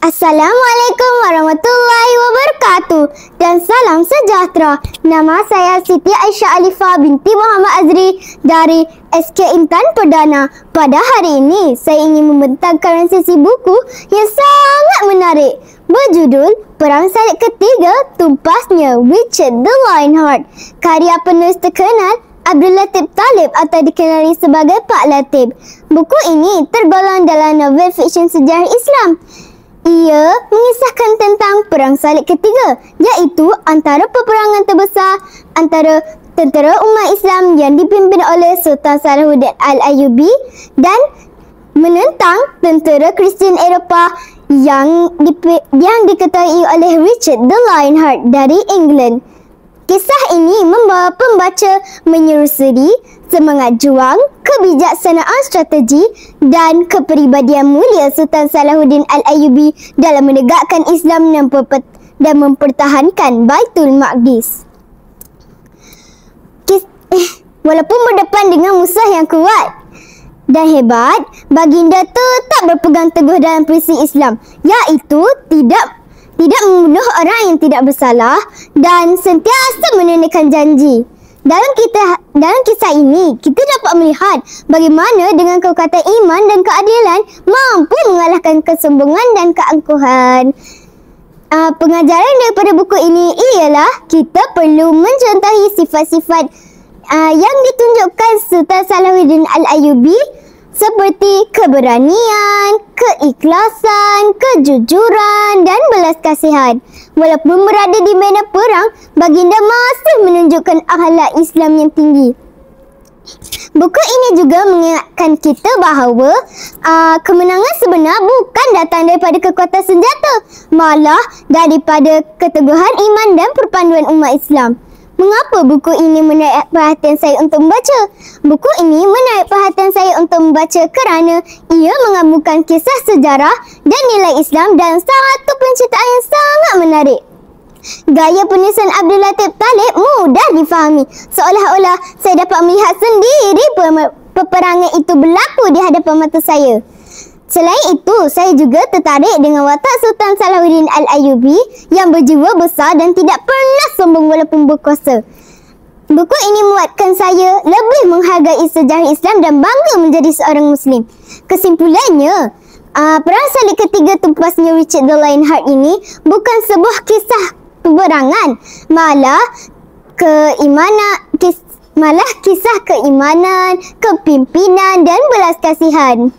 Assalamualaikum warahmatullahi wabarakatuh dan salam sejahtera. Nama saya Siti Aisyah Alifah binti Muhammad Azri dari SK Intan Perdana. Pada hari ini saya ingin membentangkan sesi buku yang sangat menarik berjudul Perang Salib Ketiga Tumpasnya Richard the Lionheart, karya penulis terkenal Abdul Latif Talib atau dikenali sebagai Pak Latif. Buku ini tergolong dalam novel fiksyen sejarah Islam. Ia mengisahkan tentang Perang Salib Ketiga, iaitu antara peperangan terbesar antara tentera umat Islam yang dipimpin oleh Sultan Salahuddin Al-Ayyubi dan menentang tentera Kristian Eropah yang diketahui oleh Richard the Lionheart dari England. Kisah ini membawa pembaca menyusuri semangat juang, kebijaksanaan strategi dan kepribadian mulia Sultan Salahuddin Al-Ayyubi dalam menegakkan Islam dan mempertahankan Baitul Maqdis. Walaupun berdepan dengan musuh yang kuat dan hebat, baginda tetap berpegang teguh dalam prinsip Islam, iaitu tidak membunuh orang yang tidak bersalah dan sentiasa menunaikan janji. Dalam kisah ini, kita dapat melihat bagaimana dengan kekuatan iman dan keadilan mampu mengalahkan kesombongan dan keangkuhan. Pengajaran daripada buku ini ialah kita perlu mencontohi sifat-sifat yang ditunjukkan Sultan Salahuddin Al-Ayyubi seperti keberanian, keikhlasan, kejujuran dan belas kasihan. Walaupun berada di medan perang, baginda masih menunjukkan akhlak Islam yang tinggi. Buku ini juga mengingatkan kita bahawa kemenangan sebenar bukan datang daripada kekuatan senjata, malah daripada keteguhan iman dan perpaduan umat Islam. Mengapa buku ini menarik perhatian saya untuk membaca? Buku ini menarik perhatian saya untuk membaca kerana ia menggabungkan kisah sejarah dan nilai Islam dalam satu penciptaan yang sangat menarik. Gaya penulisan Abdul Latif Talib mudah difahami, seolah-olah saya dapat melihat sendiri peperangan itu berlaku di hadapan mata saya. Selain itu, saya juga tertarik dengan watak Sultan Salahuddin Al-Ayyubi yang berjiwa besar dan tidak pernah sombong walaupun berkuasa. Buku ini membuatkan saya lebih menghargai sejarah Islam dan bangga menjadi seorang Muslim. Kesimpulannya, Perang Salib Ketiga Tumpasnya Richard the Lionheart ini bukan sebuah kisah peperangan, malah kisah keimanan, kepimpinan dan belas kasihan.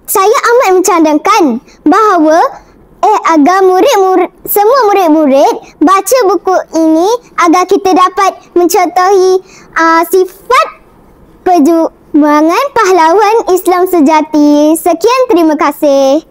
Saya amat mencadangkan bahawa agar semua murid-murid baca buku ini agar kita dapat mencontohi sifat perjuangan pahlawan Islam sejati. Sekian, terima kasih.